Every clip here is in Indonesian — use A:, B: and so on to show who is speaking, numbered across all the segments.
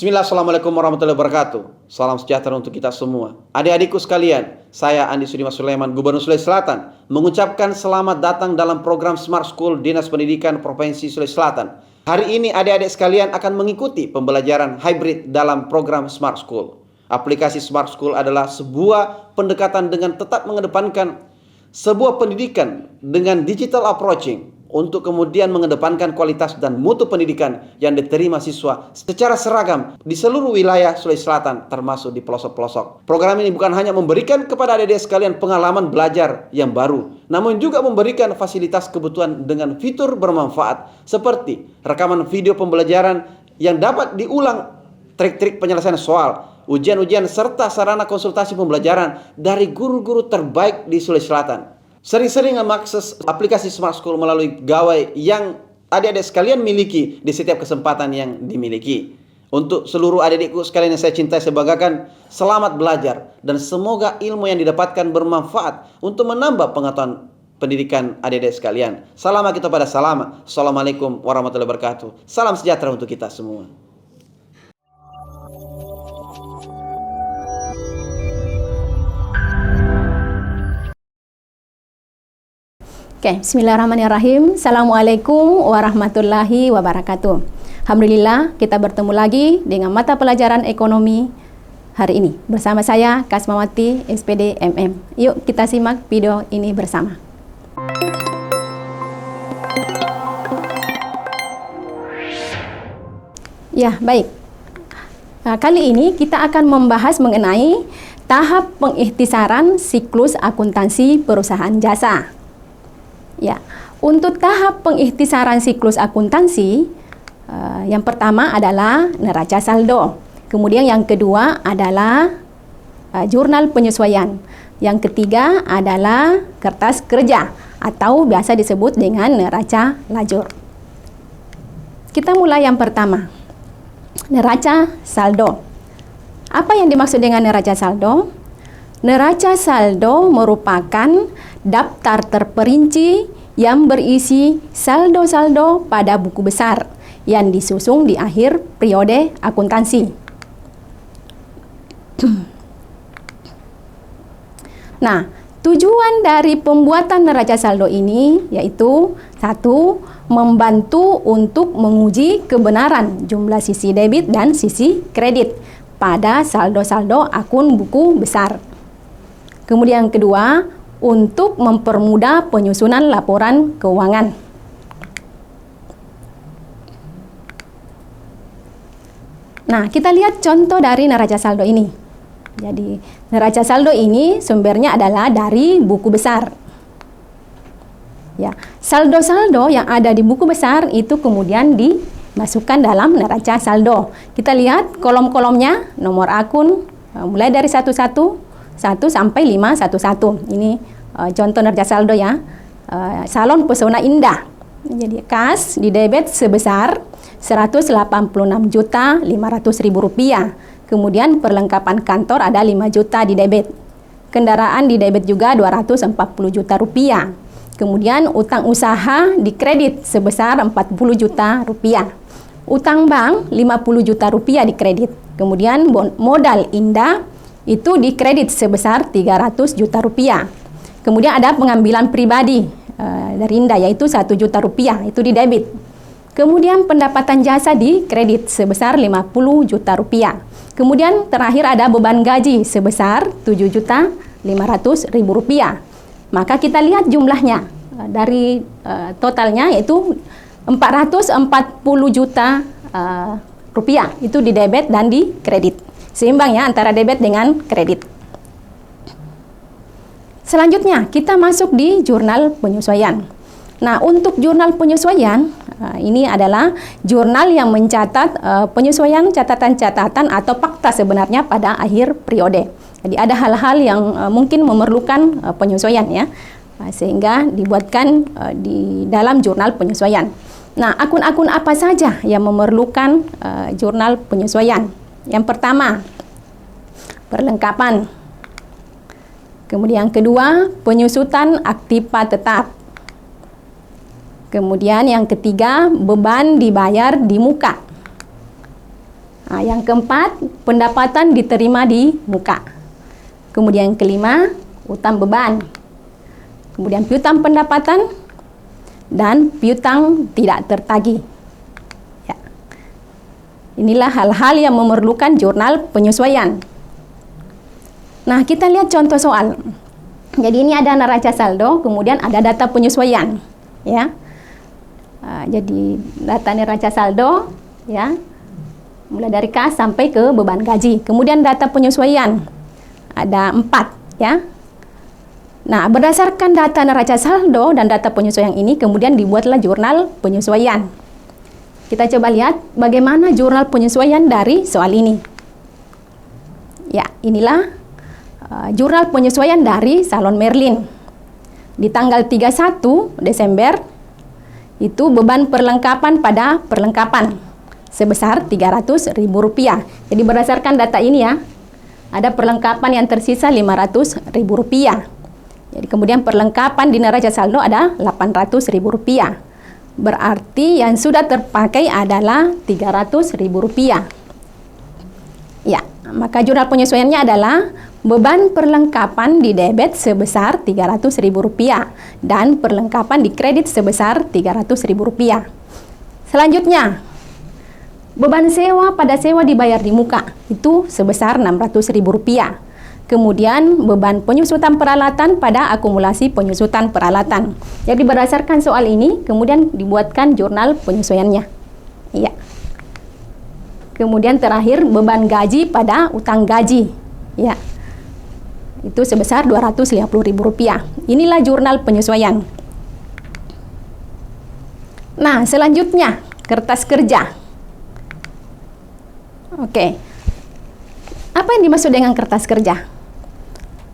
A: Bismillah, Assalamualaikum warahmatullahi wabarakatuh. Salam sejahtera untuk kita semua. Adik-adikku sekalian, saya Andi Sudimas Sulaiman, Gubernur Sulawesi Selatan, mengucapkan selamat datang dalam program Smart School Dinas Pendidikan Provinsi Sulawesi Selatan. Hari ini adik-adik sekalian akan mengikuti pembelajaran hybrid dalam program Smart School. Aplikasi Smart School adalah sebuah pendekatan dengan tetap mengedepankan sebuah pendidikan dengan digital approaching, untuk kemudian mengedepankan kualitas dan mutu pendidikan yang diterima siswa secara seragam di seluruh wilayah Sulawesi Selatan, termasuk di pelosok-pelosok. Program ini bukan hanya memberikan kepada adik-adik sekalian pengalaman belajar yang baru, namun juga memberikan fasilitas kebutuhan dengan fitur bermanfaat seperti rekaman video pembelajaran yang dapat diulang, trik-trik penyelesaian soal, ujian-ujian, serta sarana konsultasi pembelajaran dari guru-guru terbaik di Sulawesi Selatan. Sering-sering mengakses aplikasi Smart School melalui gawai yang adik-adik sekalian miliki di setiap kesempatan yang dimiliki. Untuk seluruh adik-adikku sekalian yang saya cintai, saya banggakan, selamat belajar dan semoga ilmu yang didapatkan bermanfaat untuk menambah pengetahuan pendidikan adik-adik sekalian. Salam kita pada salam. Assalamualaikum warahmatullahi wabarakatuh. Salam sejahtera untuk kita semua.
B: Oke, bismillahirrahmanirrahim. Assalamualaikum warahmatullahi wabarakatuh. Alhamdulillah, kita bertemu lagi dengan mata pelajaran ekonomi hari ini. Bersama saya, Kasmawati, SPD MM. Yuk kita simak video ini bersama. Ya, baik. Kali ini kita akan membahas mengenai tahap pengikhtisaran siklus akuntansi perusahaan jasa. Ya, untuk tahap pengikhtisaran siklus akuntansi, yang pertama adalah neraca saldo. Kemudian yang kedua adalah jurnal penyesuaian. Yang ketiga adalah kertas kerja atau biasa disebut dengan neraca lajur. Kita mulai yang pertama, neraca saldo. Apa yang dimaksud dengan neraca saldo? Neraca saldo merupakan daftar terperinci yang berisi saldo-saldo pada buku besar yang disusun di akhir periode akuntansi. Nah, tujuan dari pembuatan neraca saldo ini yaitu 1. Membantu untuk menguji kebenaran jumlah sisi debit dan sisi kredit pada saldo-saldo akun buku besar. Kemudian yang kedua, untuk mempermudah penyusunan laporan keuangan. Nah, kita lihat contoh dari neraca saldo ini. Jadi, neraca saldo ini sumbernya adalah dari buku besar. Ya, saldo-saldo yang ada di buku besar itu kemudian dimasukkan dalam neraca saldo. Kita lihat kolom-kolomnya, nomor akun, mulai dari 1 sampai 511. Ini contoh neraca saldo ya. Salon Pesona Indah. Jadi kas di debit sebesar Rp186.500.000. Kemudian perlengkapan kantor ada 5 juta di debit. Kendaraan di debit juga Rp240 juta. Kemudian utang usaha di kredit sebesar Rp40 juta. Utang bank Rp50 juta di kredit. Kemudian modal Indah itu di kredit sebesar Rp300 juta. Kemudian ada pengambilan pribadi dari Indah yaitu Rp1 juta, itu di debit. Kemudian pendapatan jasa di kredit sebesar Rp50 juta. Kemudian terakhir ada beban gaji sebesar Rp7.500.000. Maka kita lihat jumlahnya dari totalnya yaitu Rp440 juta itu di debit dan di kredit. Seimbang ya antara debit dengan kredit. Selanjutnya kita masuk di jurnal penyesuaian. Nah, untuk jurnal penyesuaian ini adalah jurnal yang mencatat penyesuaian catatan-catatan atau fakta sebenarnya pada akhir periode. Jadi ada hal-hal yang mungkin memerlukan penyesuaian ya, sehingga dibuatkan di dalam jurnal penyesuaian. Nah, akun-akun apa saja yang memerlukan jurnal penyesuaian? Yang pertama, perlengkapan. Kemudian yang kedua, penyusutan aktiva tetap. Kemudian yang ketiga, beban dibayar di muka. Yang keempat, pendapatan diterima di muka. Kemudian yang kelima, utang beban. Kemudian piutang pendapatan dan piutang tidak tertagih. Ya. Inilah hal-hal yang memerlukan jurnal penyesuaian. Nah, kita lihat contoh soal. Jadi ini ada neraca saldo, kemudian ada data penyesuaian. Ya. Jadi data neraca saldo, ya, mulai dari kas sampai ke beban gaji. Kemudian data penyesuaian ada 4, ya. Nah, berdasarkan data neraca saldo dan data penyesuaian ini, kemudian dibuatlah jurnal penyesuaian. Kita coba lihat bagaimana jurnal penyesuaian dari soal ini. Ya, inilah jurnal penyesuaian dari Salon Merlin. Di tanggal 31 Desember, itu beban perlengkapan pada perlengkapan sebesar Rp300.000. Jadi berdasarkan data ini ya, ada perlengkapan yang tersisa Rp500.000. Jadi kemudian perlengkapan di neraca saldo ada Rp800.000. Berarti yang sudah terpakai adalah Rp300.000. Ya, maka jurnal penyesuaiannya adalah beban perlengkapan di debit sebesar Rp300.000 dan perlengkapan di kredit sebesar Rp300.000. Selanjutnya, beban sewa pada sewa dibayar di muka itu sebesar Rp600.000. Kemudian beban penyusutan peralatan pada akumulasi penyusutan peralatan. Jadi berdasarkan soal ini, kemudian dibuatkan jurnal penyesuaiannya. Iya. Kemudian terakhir beban gaji pada utang gaji. Ya. Itu sebesar Rp250.000. Inilah jurnal penyesuaian. Nah, selanjutnya kertas kerja. Oke. Apa yang dimaksud dengan kertas kerja?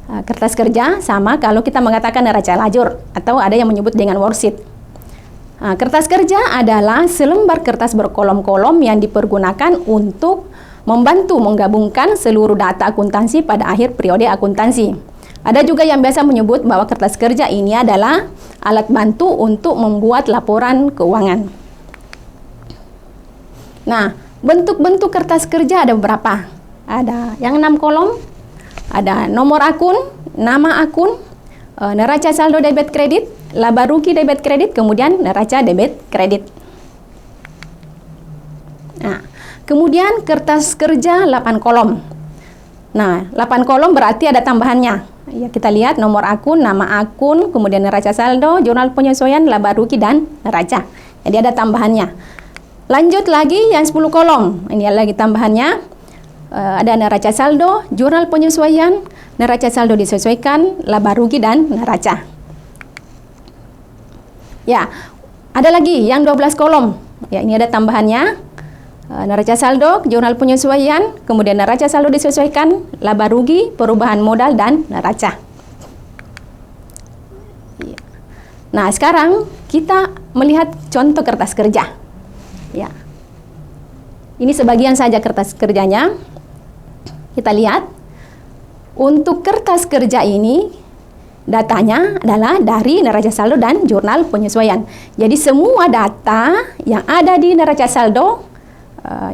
B: Kertas kerja sama kalau kita mengatakan neraca lajur atau ada yang menyebut dengan worksheet. Kertas kerja adalah selembar kertas berkolom-kolom yang dipergunakan untuk membantu menggabungkan seluruh data akuntansi pada akhir periode akuntansi. Ada juga yang biasa menyebut bahwa kertas kerja ini adalah alat bantu untuk membuat laporan keuangan. Nah, bentuk-bentuk kertas kerja ada beberapa. Ada yang 6 kolom, ada nomor akun, nama akun, neraca saldo debit kredit, laba rugi debit kredit, kemudian neraca debit kredit. Nah, kemudian kertas kerja 8 kolom. Nah, 8 kolom berarti ada tambahannya. Ya, kita lihat nomor akun, nama akun, kemudian neraca saldo, jurnal penyesuaian, laba rugi, dan neraca. Jadi ada tambahannya. Lanjut lagi yang 10 kolom. Ini lagi tambahannya. Ada neraca saldo, jurnal penyesuaian, neraca saldo disesuaikan, laba rugi, dan neraca. Ya, ada lagi yang 12 kolom. Ya, ini ada tambahannya. Neraca saldo, jurnal penyesuaian, kemudian neraca saldo disesuaikan, laba rugi, perubahan modal, dan neraca. Ya. Nah, sekarang kita melihat contoh kertas kerja. Ya. Ini sebagian saja kertas kerjanya. Kita lihat, untuk kertas kerja ini, datanya adalah dari neraca saldo dan jurnal penyesuaian. Jadi semua data yang ada di neraca saldo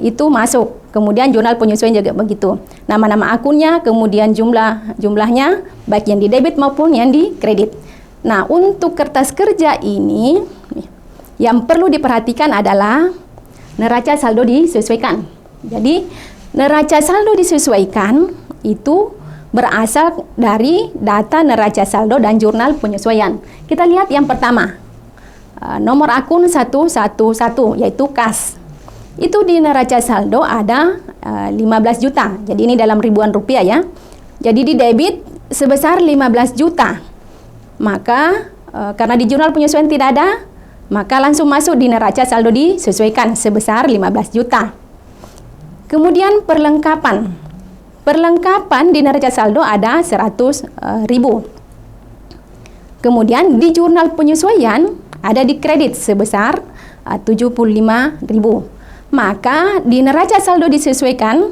B: itu masuk. Kemudian jurnal penyesuaian juga begitu. Nama-nama akunnya, kemudian jumlahnya, baik yang di debit maupun yang di kredit. Nah, untuk kertas kerja ini, yang perlu diperhatikan adalah neraca saldo disesuaikan. Jadi, neraca saldo disesuaikan itu berasal dari data neraca saldo dan jurnal penyesuaian. Kita lihat yang pertama, nomor akun 111, yaitu kas. Itu di neraca saldo ada 15 juta. Jadi ini dalam ribuan rupiah ya. Jadi di debit sebesar 15 juta. Maka karena di jurnal penyesuaian tidak ada, maka langsung masuk di neraca saldo disesuaikan sebesar 15 juta. Kemudian perlengkapan. Perlengkapan di neraca saldo ada 100.000. Kemudian di jurnal penyesuaian ada di kredit sebesar 75.000. Maka di neraca saldo disesuaikan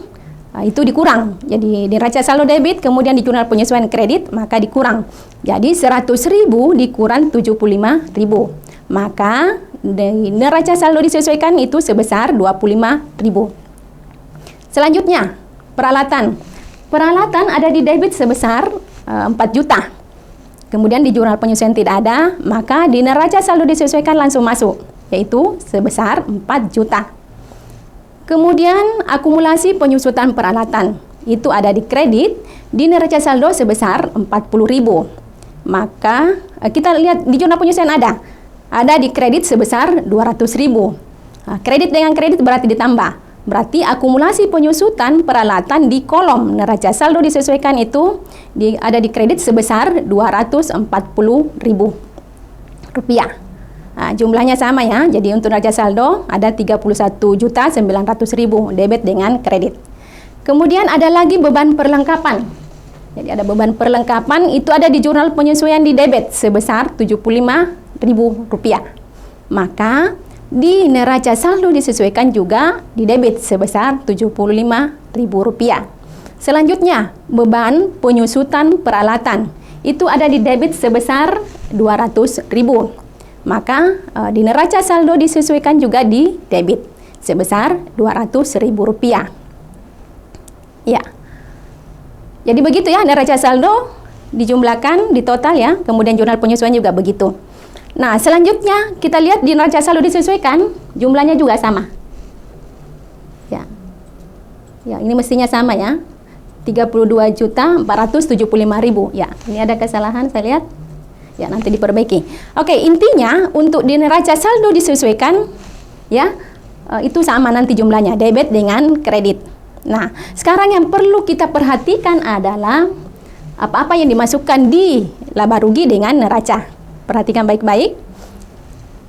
B: itu dikurang. Jadi di neraca saldo debit kemudian di jurnal penyesuaian kredit maka dikurang. Jadi 100.000 dikurang 75.000. Maka di neraca saldo disesuaikan itu sebesar 25.000. Selanjutnya, peralatan. Peralatan ada di debit sebesar 4 juta. Kemudian di jurnal penyesuaian tidak ada, maka di neraca saldo disesuaikan langsung masuk, yaitu sebesar 4 juta. Kemudian akumulasi penyusutan peralatan, itu ada di kredit di neraca saldo sebesar 40.000. Maka kita lihat di jurnal penyesuaian ada di kredit sebesar 200.000. Nah, kredit dengan kredit berarti ditambah. Berarti akumulasi penyusutan peralatan di kolom neraca saldo disesuaikan itu ada di kredit sebesar 240.000 rupiah. Nah, jumlahnya sama ya. Jadi untuk neraca saldo ada 31.900.000 debit dengan kredit. Kemudian ada lagi beban perlengkapan. Jadi ada beban perlengkapan itu ada di jurnal penyesuaian di debit sebesar 75.000 rupiah. Maka di neraca saldo disesuaikan juga di debit sebesar 75.000 rupiah. Selanjutnya, beban penyusutan peralatan itu ada di debit sebesar 200.000. Maka di neraca saldo disesuaikan juga di debit sebesar 200.000 rupiah. Ya. Jadi begitu ya, neraca saldo dijumlahkan di total ya, kemudian jurnal penyesuaian juga begitu. Nah, selanjutnya kita lihat di neraca saldo disesuaikan, jumlahnya juga sama. Ya. Ya, ini mestinya sama ya. 32.475.000. Ya, ini ada kesalahan saya lihat. Ya, nanti diperbaiki. Oke, intinya untuk di neraca saldo disesuaikan ya, itu sama nanti jumlahnya, debit dengan kredit. Nah, sekarang yang perlu kita perhatikan adalah apa-apa yang dimasukkan di laba rugi dengan neraca. Perhatikan baik-baik.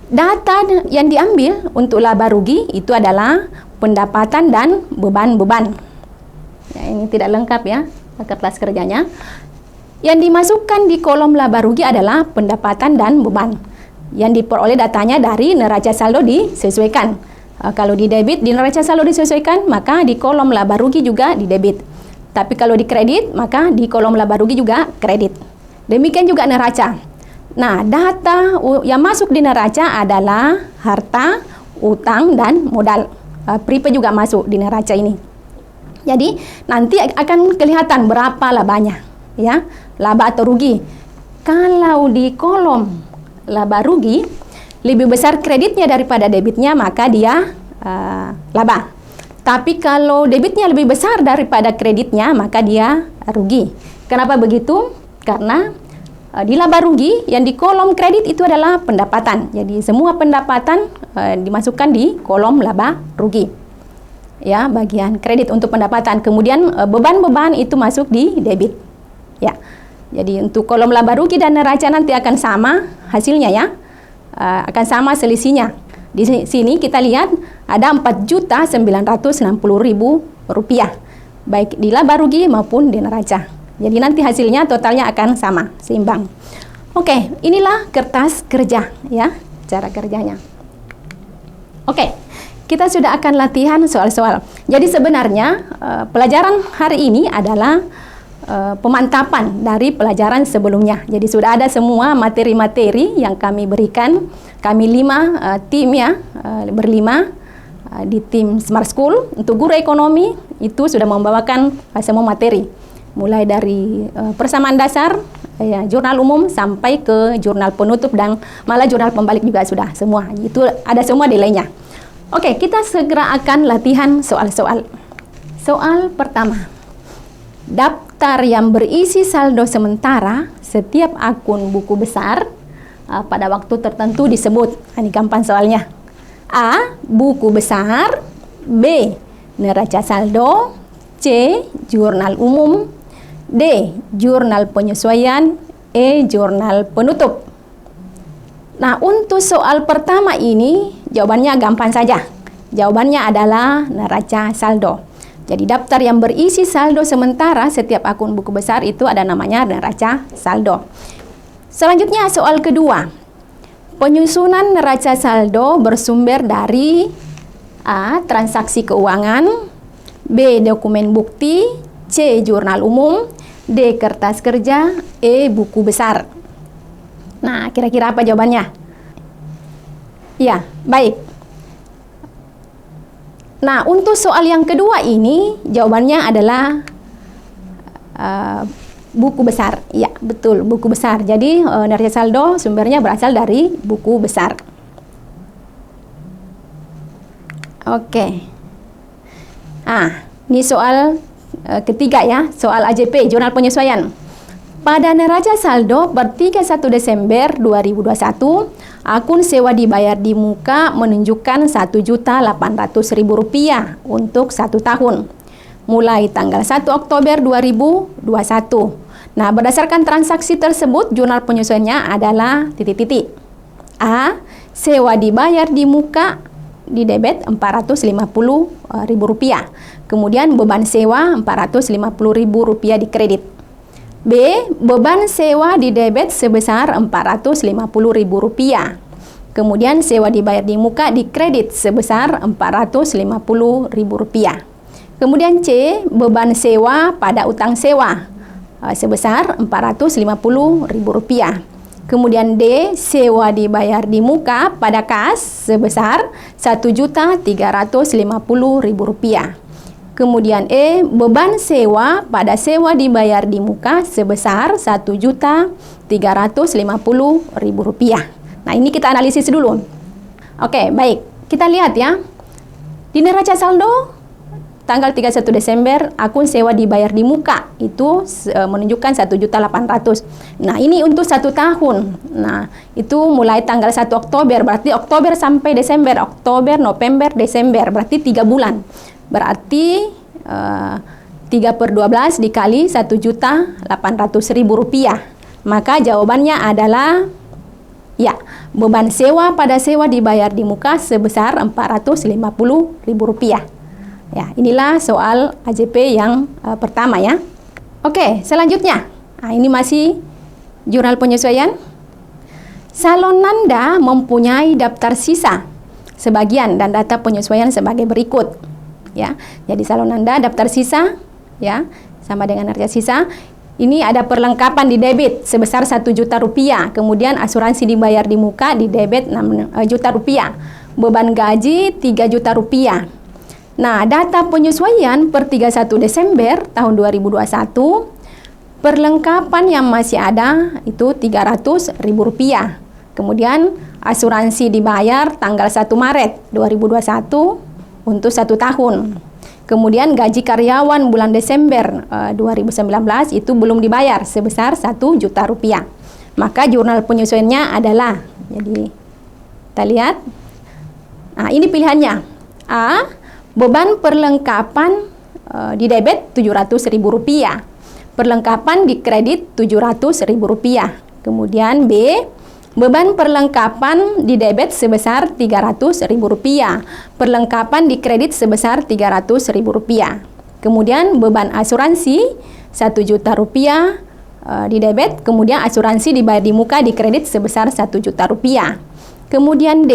B: Data yang diambil untuk laba rugi itu adalah pendapatan dan beban-beban. Ya, ini tidak lengkap ya, kertas kerjanya. Yang dimasukkan di kolom laba rugi adalah pendapatan dan beban. Yang diperoleh datanya dari neraca saldo disesuaikan. Kalau di debit, di neraca saldo disesuaikan, maka di kolom laba rugi juga di debit. Tapi kalau di kredit, maka di kolom laba rugi juga kredit. Demikian juga neraca. Nah, data yang masuk di neraca adalah harta, utang, dan modal. Prepaid juga masuk di neraca ini. Jadi, nanti akan kelihatan berapa labanya, ya, laba atau rugi. Kalau di kolom laba rugi, lebih besar kreditnya daripada debitnya, maka dia laba. Tapi kalau debitnya lebih besar daripada kreditnya, maka dia rugi. Kenapa begitu? Karena di laba rugi yang di kolom kredit itu adalah pendapatan. Jadi semua pendapatan dimasukkan di kolom laba rugi. Ya, bagian kredit untuk pendapatan. Kemudian beban-beban itu masuk di debit. Ya. Jadi untuk kolom laba rugi dan neraca nanti akan sama hasilnya ya. Akan sama selisihnya. Di sini kita lihat ada 4.960.000 rupiah. Baik di laba rugi maupun di neraca. Jadi nanti hasilnya totalnya akan sama, seimbang. Oke, inilah kertas kerja ya, cara kerjanya. Oke, kita sudah akan latihan soal-soal. Jadi sebenarnya pelajaran hari ini adalah pemantapan dari pelajaran sebelumnya. Jadi sudah ada semua materi-materi yang kami berikan. Kami 5 tim ya, berlima di tim Smart School. Untuk guru ekonomi itu sudah membawakan semua materi. Mulai dari persamaan dasar, ya, jurnal umum sampai ke jurnal penutup dan malah jurnal pembalik juga sudah semua. Itu ada semua nilainya. Oke, kita segera akan latihan soal-soal. Soal pertama. Daftar yang berisi saldo sementara setiap akun buku besar pada waktu tertentu disebut. Ini gampang soalnya. A. Buku besar. B. Neraca saldo. C. Jurnal umum. D. Jurnal penyesuaian. E. Jurnal penutup. Nah, untuk soal pertama ini jawabannya gampang saja. Jawabannya adalah neraca saldo. Jadi daftar yang berisi saldo sementara setiap akun buku besar itu ada namanya neraca saldo. Selanjutnya soal kedua. Penyusunan neraca saldo bersumber dari A. Transaksi keuangan. B. Dokumen bukti. C. Jurnal umum. D. Kertas kerja. E. Buku besar. Nah, kira-kira apa jawabannya? Ya, baik. Nah, untuk soal yang kedua ini jawabannya adalah buku besar. Ya, betul, buku besar. Jadi neraca saldo sumbernya berasal dari buku besar. Oke. Ini soal ketiga ya, soal AJP, jurnal penyesuaian. Pada neraca saldo per 31 Desember 2021, akun sewa dibayar di muka menunjukkan Rp1.800.000 untuk 1 tahun, mulai tanggal 1 Oktober 2021. Nah, berdasarkan transaksi tersebut, jurnal penyesuaiannya adalah titik-titik. A. Sewa dibayar di muka di debit Rp450.000. Kemudian beban sewa Rp450.000 di kredit. B. Beban sewa di debit sebesar Rp450.000. Kemudian sewa dibayar di muka di kredit sebesar Rp450.000. Kemudian C. Beban sewa pada utang sewa sebesar Rp450.000. Kemudian D. Sewa dibayar di muka pada kas sebesar Rp1.350.000. Kemudian E. Beban sewa pada sewa dibayar di muka sebesar Rp1.350.000. Nah, ini kita analisis dulu. Oke, baik. Kita lihat ya. Di neraca saldo tanggal 31 Desember, akun sewa dibayar di muka itu menunjukkan Rp1.800.000. Nah, ini untuk 1 tahun. Nah, itu mulai tanggal 1 Oktober, berarti Oktober sampai Desember, Oktober, November, Desember, berarti 3 bulan. Berarti 3/12 dikali Rp1.800.000. Maka jawabannya adalah ya, beban sewa pada sewa dibayar di muka sebesar Rp450.000. Ya, inilah soal AJP yang pertama ya. Oke, selanjutnya. Nah, ini masih jurnal penyesuaian. Salon Nanda mempunyai daftar sisa sebagian dan data penyesuaian sebagai berikut. Ya, jadi salon Nanda daftar sisa ya sama dengan neraca sisa. Ini ada perlengkapan di debit sebesar Rp1 juta, kemudian asuransi dibayar di muka di debit Rp6 juta, beban gaji Rp3 juta. Nah, data penyesuaian per 31 Desember tahun 2021, perlengkapan yang masih ada itu Rp300.000. Kemudian asuransi dibayar tanggal 1 Maret 2021 untuk 1 tahun. Kemudian gaji karyawan bulan Desember 2019 itu belum dibayar sebesar Rp1 juta. Maka jurnal penyesuaiannya adalah, jadi kita lihat. Nah, ini pilihannya. A. Beban perlengkapan di debit Rp700.000. Perlengkapan di kredit Rp700.000. Kemudian B. Beban perlengkapan di debit sebesar Rp300.000. Perlengkapan di kredit sebesar Rp300.000. Kemudian beban asuransi Rp1 juta di debit. Kemudian asuransi dibayar di muka di kredit sebesar Rp1 juta. Kemudian D.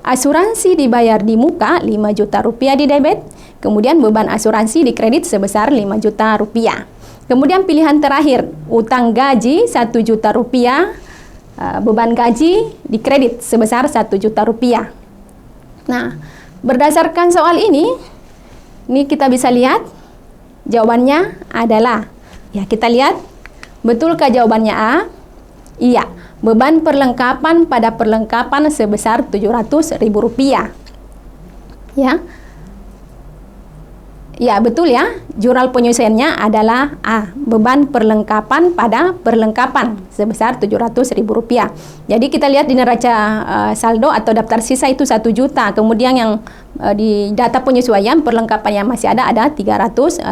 B: Asuransi dibayar di muka Rp5 juta di debit. Kemudian beban asuransi di kredit sebesar Rp5 juta. Kemudian pilihan terakhir, utang gaji Rp1 juta. Beban gaji di kredit sebesar Rp1 juta. Nah, berdasarkan soal ini kita bisa lihat jawabannya adalah, ya kita lihat, betulkah jawabannya A? Iya, beban perlengkapan pada perlengkapan sebesar Rp700.000. Ya, betul ya. Jurnal penyesuaiannya adalah A. Beban perlengkapan pada perlengkapan sebesar Rp700.000. Jadi kita lihat di neraca saldo atau daftar sisa itu Rp1 juta. Kemudian yang di data penyesuaian perlengkapan yang masih ada Rp300.000.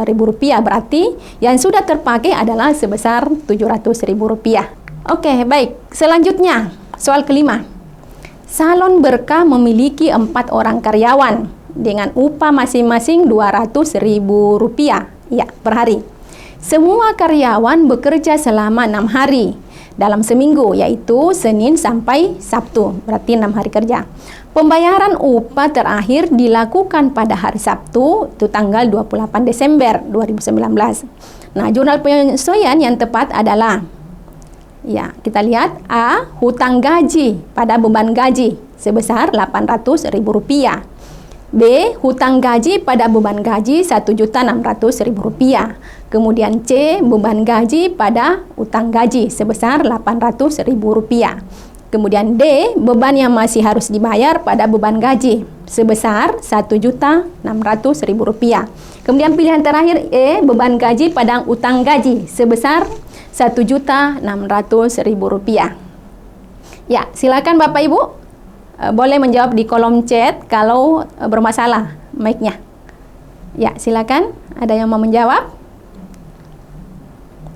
B: Berarti yang sudah terpakai adalah sebesar Rp700.000. Oke, baik. Selanjutnya, soal kelima. Salon Berkah memiliki 4 orang karyawan dengan upah masing-masing Rp200.000 ya per hari. Semua karyawan bekerja selama 6 hari dalam seminggu, yaitu Senin sampai Sabtu, berarti 6 hari kerja. Pembayaran upah terakhir dilakukan pada hari Sabtu, itu tanggal 28 Desember 2019. Nah, jurnal penyesuaian yang tepat adalah, ya kita lihat A. Hutang gaji pada beban gaji sebesar Rp800.000. B. Hutang gaji pada beban gaji Rp1.600.000. Kemudian C. Beban gaji pada utang gaji sebesar Rp800.000. Kemudian D. Beban yang masih harus dibayar pada beban gaji sebesar Rp1.600.000. Kemudian pilihan terakhir E. Beban gaji pada utang gaji sebesar Rp1.600.000. Ya, silakan Bapak Ibu boleh menjawab di kolom chat kalau bermasalah mic-nya. Ya, silakan. Ada yang mau menjawab?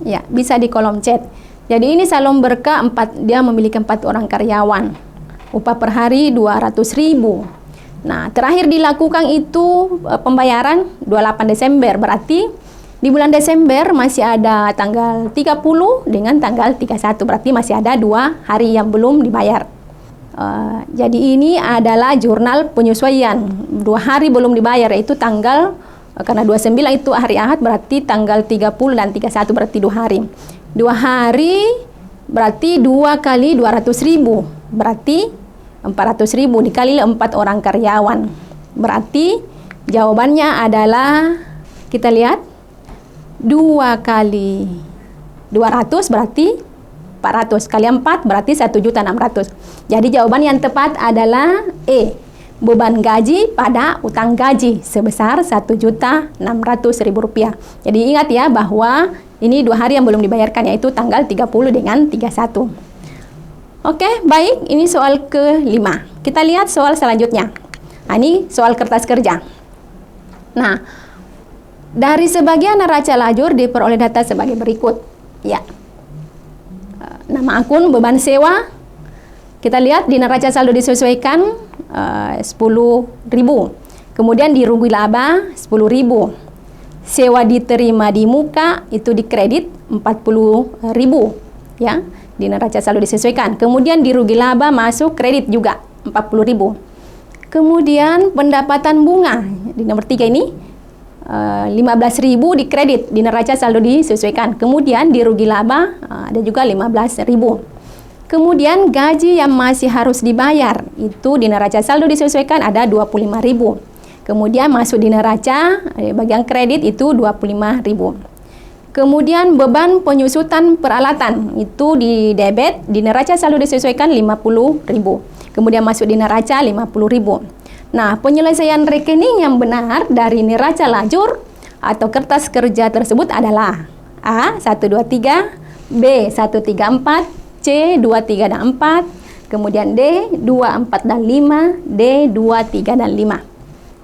B: Ya, bisa di kolom chat. Jadi ini Salom Berkah dia memiliki 4 orang karyawan. Upah per hari 200.000. Nah, terakhir dilakukan itu pembayaran 28 Desember. Berarti di bulan Desember masih ada tanggal 30 dengan tanggal 31. Berarti masih ada 2 hari yang belum dibayar. Jadi ini adalah jurnal penyesuaian 2 hari belum dibayar, yaitu tanggal karena 29 itu hari Ahad, berarti tanggal 30 dan 31 berarti 2 hari. 2 hari berarti 2 kali 200.000 berarti 400.000 dikali 4 orang karyawan. Berarti jawabannya adalah, kita lihat, 2 kali 200 berarti 400 kali 4 berarti 1.600.000. Jadi jawaban yang tepat adalah E. Beban gaji pada utang gaji sebesar Rp1.600.000. Jadi ingat ya bahwa ini 2 hari yang belum dibayarkan, yaitu tanggal 30 dengan 31. Oke, baik. Ini soal ke-5. Kita lihat soal selanjutnya. Nah, ini soal kertas kerja. Nah, dari sebagian neraca lajur diperoleh data sebagai berikut. Ya. Nama akun, beban sewa, kita lihat di neraca saldo disesuaikan 10.000. Kemudian di rugi laba 10.000. Sewa diterima di muka itu dikredit 40.000 ya, di neraca saldo disesuaikan. Kemudian di rugi laba masuk kredit juga 40.000. Kemudian pendapatan bunga di nomor 3 ini 15.000 dikredit di neraca saldo disesuaikan. Kemudian di rugi laba ada juga 15.000. Kemudian gaji yang masih harus dibayar itu di neraca saldo disesuaikan ada 25.000. Kemudian masuk di neraca bagian kredit itu 25.000. Kemudian beban penyusutan peralatan itu di debit di neraca saldo disesuaikan 50.000. Kemudian masuk di neraca 50.000. Nah, penyelesaian rekening yang benar dari neraca lajur atau kertas kerja tersebut adalah A. 1, 2, 3, B. 1, 3, 4, C. 2, 3, dan 4, kemudian D. 2, 4, dan 5, D. 2, 3, dan 5.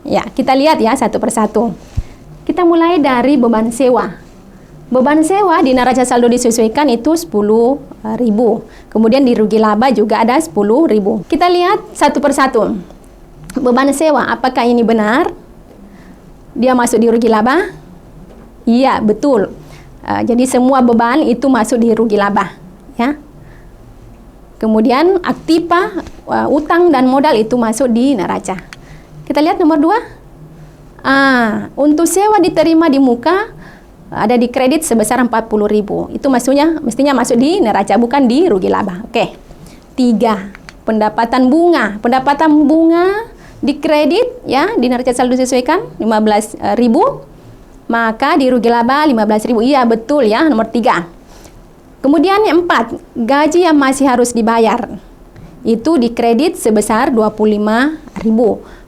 B: Ya, kita lihat ya satu persatu. Kita mulai dari beban sewa. Beban sewa di neraca saldo disesuaikan itu 10.000. Kemudian di rugi laba juga ada 10.000. Kita lihat satu persatu. Beban sewa, apakah ini benar? Dia masuk di rugi laba? Iya, betul. Jadi semua beban itu masuk di rugi laba, ya. Kemudian aktiva, utang dan modal itu masuk di neraca. Kita lihat nomor 2. Untuk sewa diterima di muka ada di kredit sebesar 40.000. Itu mestinya masuk di neraca, bukan di rugi laba. Oke. 3. Pendapatan bunga. Pendapatan bunga di kredit ya di neraca saldo disesuaikan 15.000, maka di rugi laba 15.000. Iya, betul ya, nomor 3. Kemudian yang 4, gaji yang masih harus dibayar itu di kredit sebesar 25.000,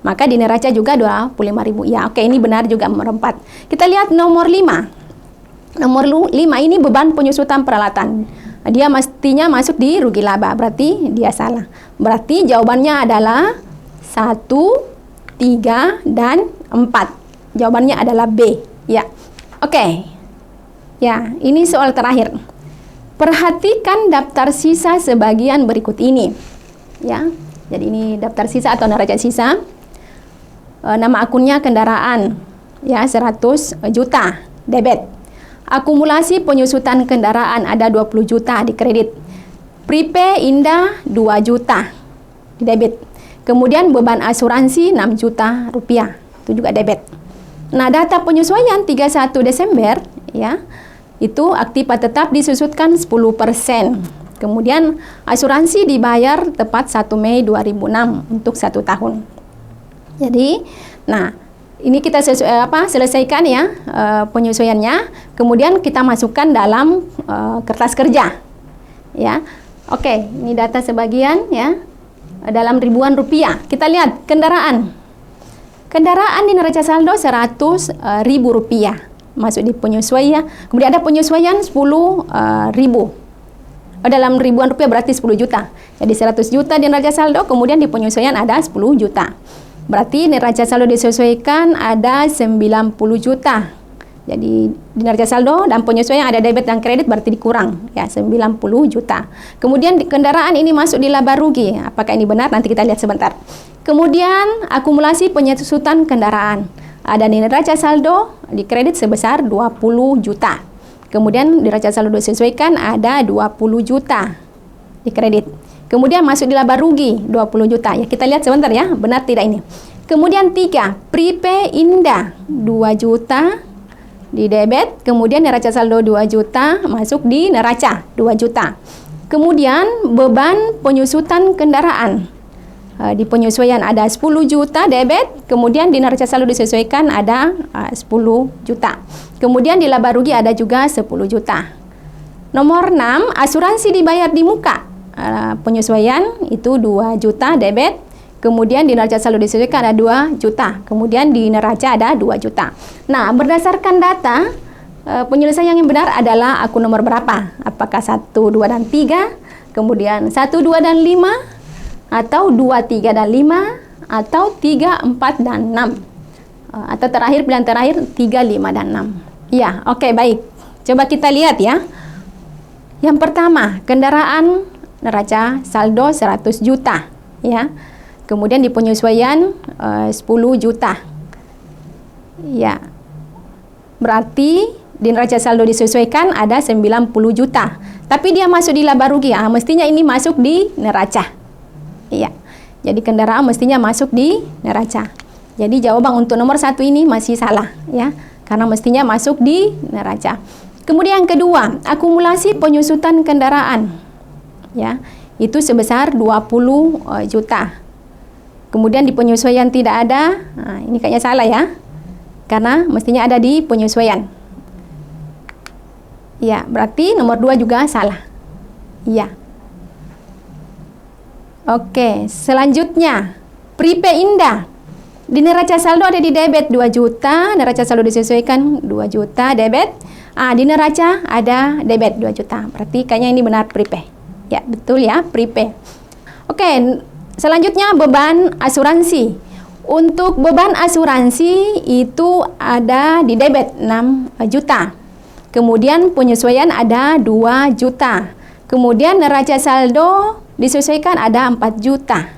B: maka di neraca juga 25.000. Ya, oke, ini benar juga nomor 4. Kita lihat nomor 5. Nomor 5 ini beban penyusutan peralatan. Dia mestinya masuk di rugi laba, berarti dia salah. Berarti jawabannya adalah 1, 3, dan 4. Jawabannya adalah B. Ya, oke. Ya, ini soal terakhir. Perhatikan daftar sisa sebagian berikut ini. Ya, jadi ini daftar sisa atau neraca sisa. Nama akunnya kendaraan. Ya, 100 juta debit. Akumulasi penyusutan kendaraan ada 20 juta di kredit. Prepay Indah 2 juta di debit. Kemudian beban asuransi 6 juta rupiah, itu juga debit. Nah, data penyesuaian 31 Desember ya, itu aktiva tetap disusutkan 10%. Kemudian asuransi dibayar tepat 1 Mei 2006 untuk 1 tahun. Jadi Nah, ini kita selesaikan ya penyesuaiannya. Kemudian kita masukkan dalam kertas kerja. Ya, oke. Ini data sebagian ya dalam ribuan rupiah. Kita lihat kendaraan. Kendaraan di neraca saldo 100.000 rupiah masuk di penyesuaian. Kemudian ada penyesuaian 10.000. Dalam ribuan rupiah berarti 10 juta. Jadi 100 juta di neraca saldo, kemudian di penyesuaian ada 10 juta. Berarti neraca saldo disesuaikan ada 90 juta. Jadi di neraca saldo dan penyesuaian ada debit dan kredit berarti dikurang ya 90 juta. Kemudian kendaraan ini masuk di laba rugi. Apakah ini benar? Nanti kita lihat sebentar. Kemudian akumulasi penyesutan kendaraan. Ada di neraca saldo di kredit sebesar 20 juta. Kemudian di neraca saldo disesuaikan ada 20 juta di kredit. Kemudian masuk di laba rugi 20 juta. Ya, kita lihat sebentar ya, benar tidak ini. Kemudian 3, prepay indah 2 juta di debit. Kemudian neraca saldo 2 juta masuk di neraca 2 juta. Kemudian beban penyusutan kendaraan. Di penyesuaian ada 10 juta debit. Kemudian di neraca saldo disesuaikan ada 10 juta. Kemudian di laba rugi ada juga 10 juta. Nomor 6, asuransi dibayar di muka. Penyesuaian itu 2 juta debit. Kemudian di neraca saldo disesuaikan ada 2 juta. Kemudian di neraca ada 2 juta. Nah, berdasarkan data, penyelesaian yang benar adalah akun nomor berapa? Apakah 1, 2, dan 3? Kemudian 1, 2, dan 5? Atau 2, 3, dan 5? Atau 3, 4, dan 6? Atau terakhir, pilihan terakhir 3, 5, dan 6. Ya, oke, baik. Coba kita lihat ya. Yang pertama, kendaraan neraca saldo 100 juta ya. Kemudian di penyesuaian 10 juta. Ya. Berarti di neraca saldo disesuaikan ada 90 juta. Tapi dia masuk di laba rugi. Mestinya ini masuk di neraca. Iya. Jadi kendaraan mestinya masuk di neraca. Jadi jawaban untuk nomor 1 ini masih salah ya. Karena mestinya masuk di neraca. Kemudian yang kedua, akumulasi penyusutan kendaraan. Ya, itu sebesar 20 juta. Kemudian di penyesuaian tidak ada. Ini kayaknya salah ya. Karena mestinya ada di penyesuaian. Ya, berarti nomor 2 juga salah. Iya. Oke, selanjutnya prepay indah. Di neraca saldo ada di debit 2 juta, neraca saldo disesuaikan 2 juta debit. Di neraca ada debit 2 juta. Berarti kayaknya ini benar prepay. Ya, betul ya, prepay. Oke, selanjutnya beban asuransi. Untuk beban asuransi itu ada di debit 6 juta. Kemudian penyesuaian ada 2 juta. Kemudian neraca saldo disesuaikan ada 4 juta.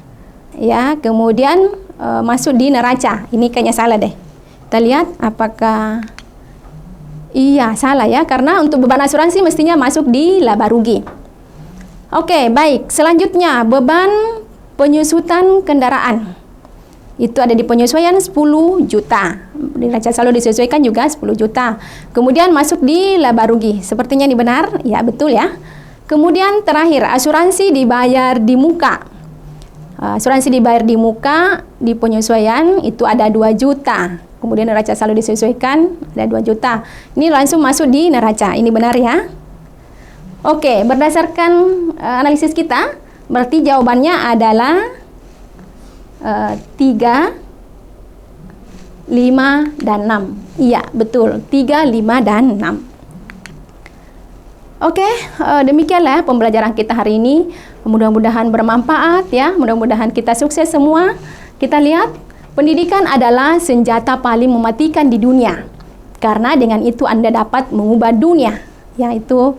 B: Ya, kemudian masuk di neraca. Ini kayaknya salah deh. Kita lihat apakah iya, salah ya, karena untuk beban asuransi mestinya masuk di laba rugi. Oke, baik. Selanjutnya, beban penyusutan kendaraan. Itu ada di penyesuaian 10 juta. Di neraca saldo disesuaikan juga 10 juta. Kemudian masuk di laba rugi. Sepertinya ini benar. Ya, betul ya. Kemudian terakhir, asuransi dibayar di muka. Asuransi dibayar di muka di penyesuaian itu ada 2 juta. Kemudian neraca saldo disesuaikan ada 2 juta. Ini langsung masuk di neraca. Ini benar ya. Oke, berdasarkan analisis kita, berarti jawabannya adalah 3, 5, dan 6. Iya, betul. 3, 5, dan 6. Oke, demikianlah pembelajaran kita hari ini. Mudah-mudahan bermanfaat ya. Mudah-mudahan kita sukses semua. Kita lihat, pendidikan adalah senjata paling mematikan di dunia. Karena dengan itu Anda dapat mengubah dunia. Yaitu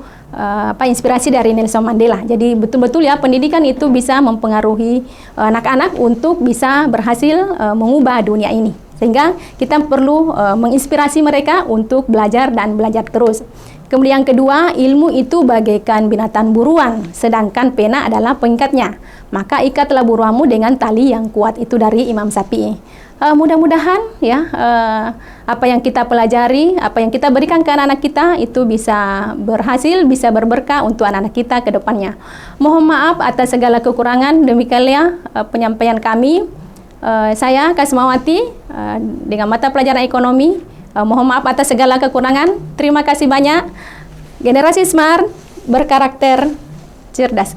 B: inspirasi dari Nelson Mandela. Jadi betul-betul ya, pendidikan itu bisa mempengaruhi anak-anak untuk bisa berhasil mengubah dunia ini. Sehingga kita perlu menginspirasi mereka untuk belajar dan belajar terus. Kemudian yang kedua, ilmu itu bagaikan binatang buruan, sedangkan pena adalah pengikatnya. Maka ikatlah buruanmu dengan tali yang kuat. Itu dari Imam Syafi'i. Mudah-mudahan ya apa yang kita pelajari, apa yang kita berikan ke anak-anak kita itu bisa berhasil, bisa berberkah untuk anak-anak kita ke depannya. Mohon maaf atas segala kekurangan. Demikianlah penyampaian kami. Saya Kasmawati dengan mata pelajaran ekonomi. Mohon maaf atas segala kekurangan. Terima kasih banyak. Generasi Smart berkarakter cerdas.